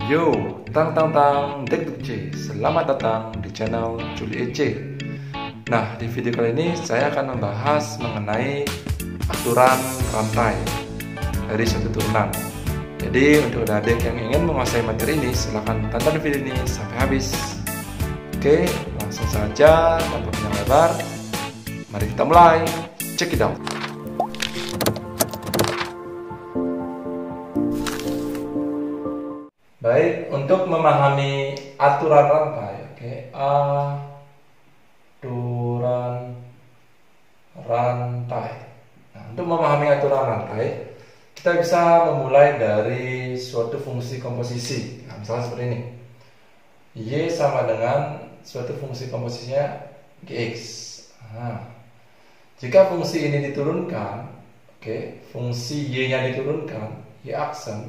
Yo, dek duk C. Selamat datang di channel Juli EC. Nah, di video kali ini saya akan membahas mengenai aturan rantai dari suatu turunan. Jadi, untuk adik yang ingin menguasai materi ini, silahkan tonton video ini sampai habis. Oke, langsung saja tanpa panjang lebar. Mari kita mulai. Check it out. Baik, untuk memahami aturan rantai, aturan rantai. Nah, untuk memahami aturan rantai, kita bisa memulai dari suatu fungsi komposisi. Nah, misalnya seperti ini. Y sama dengan suatu fungsi komposisinya Gx. Nah, jika fungsi ini diturunkan, fungsi Y-nya diturunkan, Y aksen,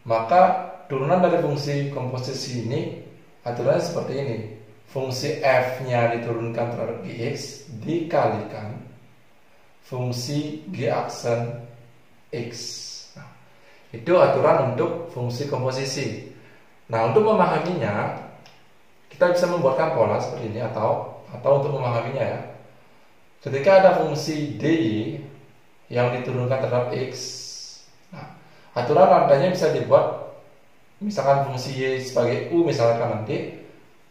maka turunan dari fungsi komposisi ini aturannya seperti ini. Fungsi f-nya diturunkan terhadap gx dikalikan fungsi g aksen x. Nah, itu aturan untuk fungsi komposisi. Nah, untuk memahaminya kita bisa membuatkan pola seperti ini atau untuk memahaminya ya. Ketika ada fungsi dy yang diturunkan terhadap x, nah, aturan rantainya bisa dibuat. Misalkan fungsi y sebagai u misalkan nanti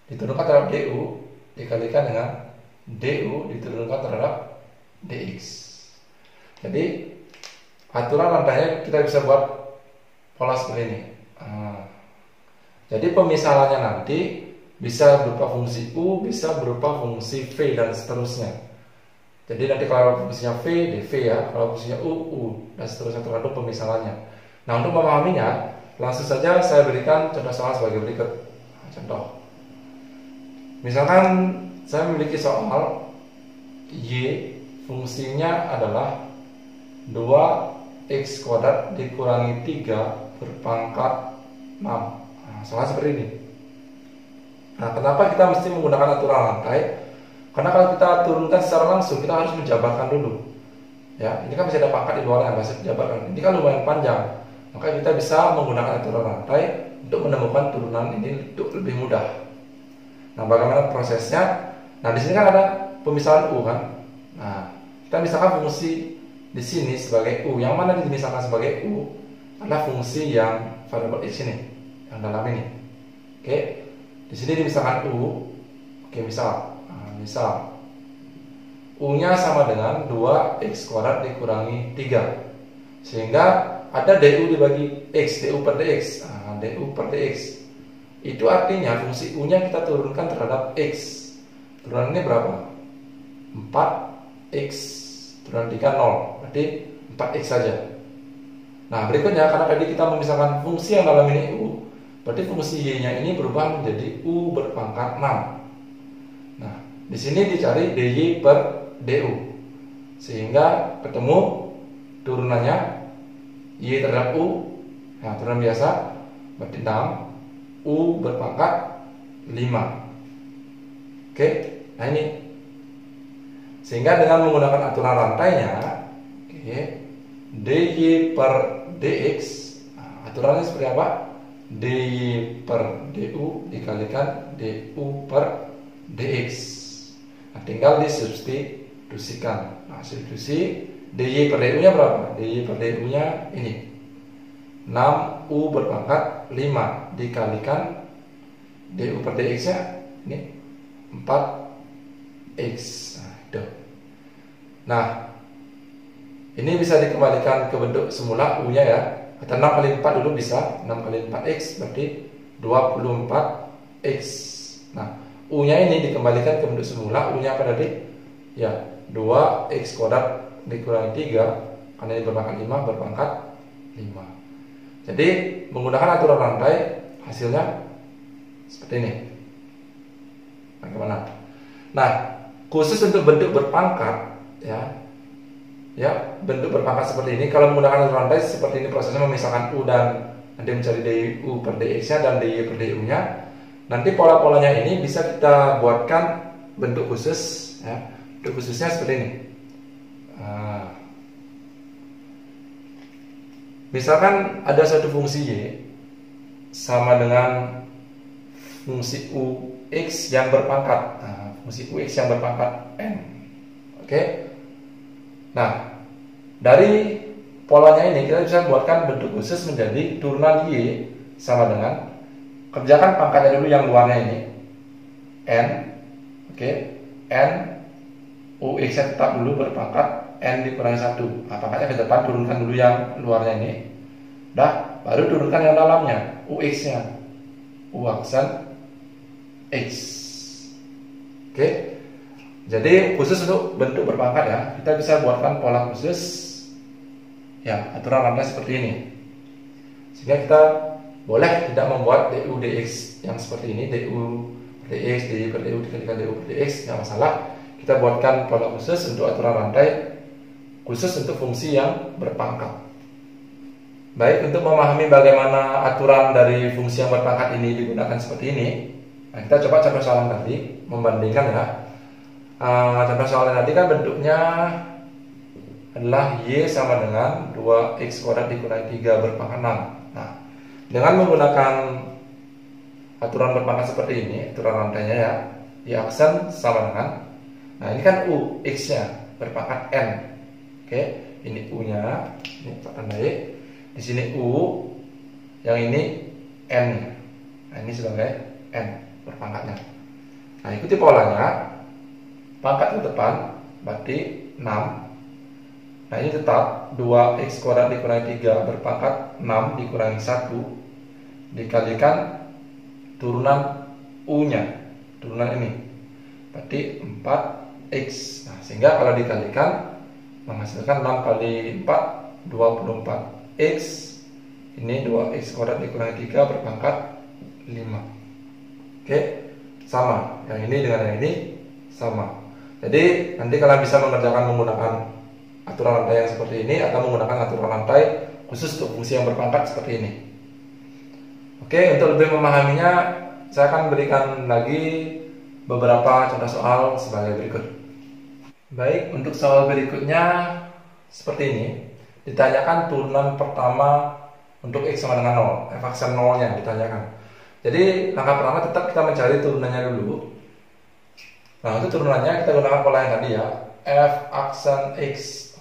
diturunkan terhadap du dikalikan dengan du diturunkan terhadap dx. Jadi aturan rantainya kita bisa buat pola seperti ini. Jadi pemisalannya nanti bisa berupa fungsi u, bisa berupa fungsi v dan seterusnya. Jadi nanti kalau fungsinya v, dv ya, kalau fungsinya u dan seterusnya tergantung pemisalannya. Nah, untuk memahaminya langsung saja saya berikan contoh soal sebagai berikut. Contoh, misalkan saya memiliki soal y fungsinya adalah 2x kuadrat dikurangi 3 berpangkat 6. Nah, soalnya seperti ini. Nah, kenapa kita mesti menggunakan aturan rantai? Karena kalau kita turunkan secara langsung, kita harus menjabarkan dulu. Ya, ini kan masih ada pangkat di luar yang masih dijabarkan. Ini kan lumayan panjang. Maka kita bisa menggunakan aturan rantai untuk menemukan turunan ini untuk lebih mudah. Nah, bagaimana prosesnya? Nah, di sini kan ada pemisahan u kan. Nah, kita misalkan fungsi di sini sebagai u. Yang mana dimisalkan sebagai u adalah fungsi yang variabel x ini, yang dalam ini. Di sini dimisalkan u. Misal u-nya sama dengan 2x kuadrat dikurangi 3. Sehingga ada du dibagi x, du per dx. Nah, du per dx itu artinya fungsi u-nya kita turunkan terhadap x. Turunan ini berapa? 4x. Turunan 3 0. Berarti 4x saja. Nah, berikutnya karena tadi kita memisahkan fungsi yang dalam ini u, berarti fungsi y-nya ini berubah menjadi u berpangkat 6. Nah, di sini dicari dy per du. Sehingga ketemu turunannya y terhadap u. Nah, turunan biasa berarti 6 u berpangkat 5. Nah ini. Sehingga dengan menggunakan aturan rantainya, dy per dx, nah, aturannya seperti apa? Dy per du dikalikan du per dx. Nah, tinggal disubstitusikan. Nah, substitusi dy per du nya berapa? Dy per du nya ini 6u berpangkat 5 dikalikan du per dx nya ini 4x. Nah, itu. Nah, ini bisa dikembalikan ke bentuk semula u nya ya. Kata 6 kali 4 dulu bisa 6 kali 4x berarti 24x. Nah, u nya ini dikembalikan ke bentuk semula. U nya apa tadi? Ya, 2x kuadrat dikurangi 3 karena ini berpangkat 5 berpangkat 5. Jadi menggunakan aturan rantai hasilnya seperti ini. Bagaimana? Nah, khusus untuk bentuk berpangkat ya bentuk berpangkat seperti ini, kalau menggunakan aturan rantai seperti ini prosesnya memisahkan u dan nanti mencari du per dx nya dan dy per du nya. Nanti pola-polanya ini bisa kita buatkan bentuk khusus ya. Bentuk khususnya seperti ini. Misalkan ada satu fungsi y sama dengan fungsi UX yang berpangkat. Nah, fungsi UX yang berpangkat N. Oke. Nah, dari polanya ini kita bisa buatkan bentuk khusus menjadi turunan Y sama dengan, kerjakan pangkatnya dulu yang luarnya ini, N. Oke. N UX-nya tetap dulu berpangkat N dikurangi 1. Nah, pangkatnya ke depan, turunkan dulu yang luarnya ini. Dah, baru turunkan yang dalamnya, UX-nya. U aksen X. Oke. Jadi khusus untuk bentuk berpangkat ya, kita bisa buatkan pola khusus ya, aturan rantai seperti ini. Sehingga kita boleh tidak membuat DU DX yang seperti ini, DU DX, DY per DU dikalikan DU per DX, nggak masalah. Kita buatkan pola khusus untuk aturan rantai khusus untuk fungsi yang berpangkat. Baik, untuk memahami bagaimana aturan dari fungsi yang berpangkat ini digunakan seperti ini, nah, kita coba contoh soalan tadi, membandingkan ya. Contoh soalan tadi kan bentuknya adalah Y sama dengan 2X kuadrat dikurangi 3 berpangkat 6. Nah, dengan menggunakan aturan berpangkat seperti ini, aturan rantainya ya, Y aksen sama dengan, nah ini kan U, X-nya berpangkat N. Oke, ini U-nya, ini tandai. Di sini U, yang ini N. Nah, ini sebagai N berpangkatnya. Nah, ikuti polanya. Pangkat ke depan berarti 6. Nah, ini tetap 2X kuadrat dikurangi 3 berpangkat 6 dikurangi 1 dikalikan turunan U-nya, turunan ini. Berarti 4X. Nah, sehingga kalau dikalikan menghasilkan 6 kali 4 24. X ini 2X kuadrat dikurangi 3 berpangkat 5. Oke, sama. Yang ini dengan yang ini sama. Jadi nanti kalian bisa mengerjakan menggunakan aturan rantai yang seperti ini atau menggunakan aturan rantai khusus untuk fungsi yang berpangkat seperti ini. Oke, untuk lebih memahaminya saya akan berikan lagi beberapa contoh soal sebagai berikut. Baik, untuk soal berikutnya seperti ini. Ditanyakan turunan pertama untuk X sama dengan 0, F aksen 0-nya ditanyakan. Jadi langkah pertama tetap kita mencari turunannya dulu. Nah, untuk turunannya kita gunakan pola yang tadi ya, F aksen X.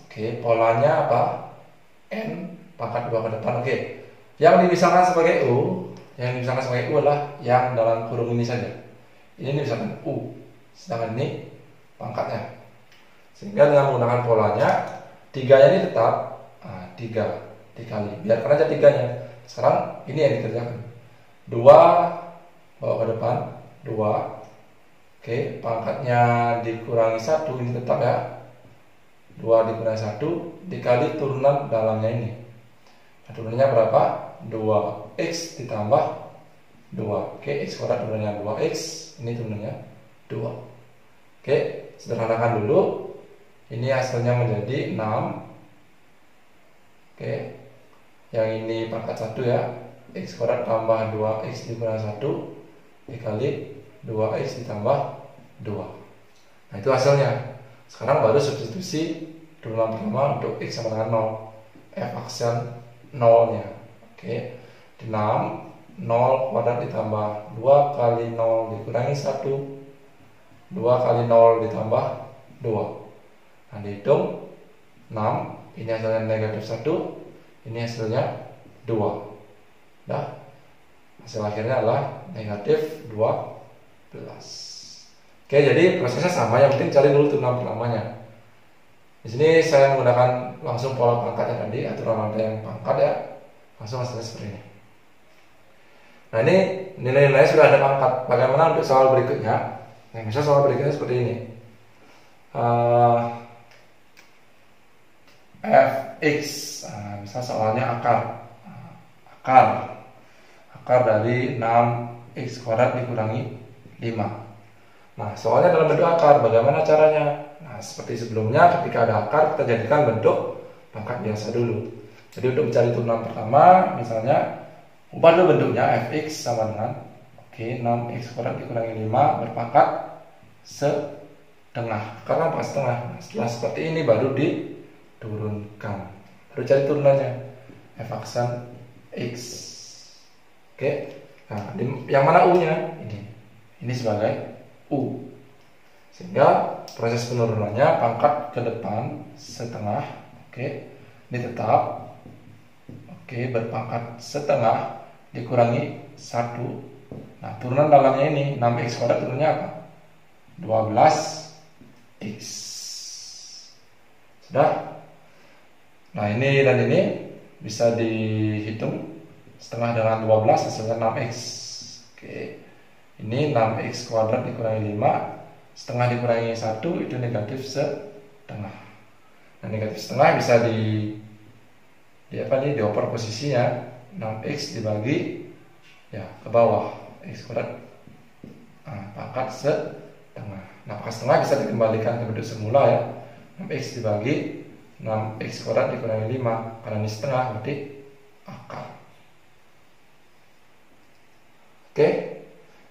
Oke, polanya apa? N pangkat 2 ke depan. Oke, yang dimisalkan sebagai U, adalah yang dalam kurung ini saja. Ini misalkan U, sedangkan ini pangkatnya. Sehingga dengan menggunakan polanya, 3-nya ini tetap 3 dikali, biarkan aja 3-nya. Sekarang ini yang dikerjakan, 2 bawa ke depan, 2. Oke, pangkatnya dikurangi 1, ini tetap ya, 2 dikurangi 1 dikali turunan dalamnya ini. Nah, turunannya berapa? 2X ditambah 2. Oke, X kuadrat turunannya 2X, ini turunannya 2. Oke, sederhanakan dulu. Ini hasilnya menjadi 6. Oke, yang ini pangkat 1 ya, X kuadrat tambah 2X dikurangi 1 dikali 2X ditambah 2. Nah, itu hasilnya. Sekarang baru substitusi turunan pertama untuk X sama dengan 0, F aksen 0-nya. Oke, 6, 0 kuadrat ditambah 2 kali 0 dikurangi 1, 2 kali 0 ditambah 2. Nah, dihitung 6, ini hasilnya negatif 1, ini hasilnya 2. Nah, hasil akhirnya adalah negatif 12. Oke, jadi prosesnya sama, yang penting cari dulu turunan pertamanya. Di sini saya menggunakan langsung pola pangkatnya tadi, aturan rantai yang pangkat ya, langsung hasilnya seperti ini. Nah, ini nilai-nilai sudah ada pangkat. Bagaimana untuk soal berikutnya? Nah, misal soal berikutnya seperti ini. Fx, nah, misal soalnya akar dari 6x kuadrat dikurangi 5. Nah, soalnya dalam bentuk akar, bagaimana caranya? Nah, seperti sebelumnya, ketika ada akar kita jadikan bentuk pangkat biasa dulu. Jadi untuk mencari turunan pertama, misalnya ubah dulu bentuknya, fx sama dengan 6x kuadrat dikurangi 5 berpangkat setengah. Karena apa setengah? Nah, setelah seperti ini baru diturunkan. Baru cari turunannya, f aksen x. Oke. Nah, yang mana U-nya? Ini sebagai U. Sehingga proses penurunannya pangkat ke depan setengah. Oke. Ini tetap. Oke, berpangkat setengah dikurangi 1. Nah, turunan dalamnya ini 6x kuadrat turunnya apa? 12x. Sudah? Nah, ini dan ini bisa dihitung. Setengah dengan 12 hasilnya 6x. Oke. Ini 6x kuadrat dikurangi 5. Setengah dikurangi 1 itu negatif setengah. Nah, negatif setengah bisa dioper posisinya. 6x dibagi ke bawah x kuadrat. Nah, pangkat setengah. Nah, pangkat setengah bisa dikembalikan ke bentuk semula ya. 6x dibagi 6x kuadrat dikurangi 5. Karena ini setengah berarti akar. Oke.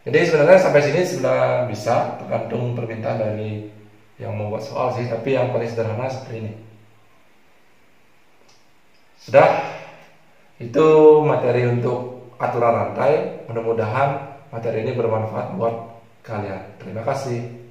Jadi sebenarnya sampai sini sudah bisa, tergantung permintaan dari yang membuat soal sih, tapi yang paling sederhana seperti ini. Sudah, itu materi untuk aturan rantai. Mudah-mudahan materi ini bermanfaat buat kalian. Terima kasih.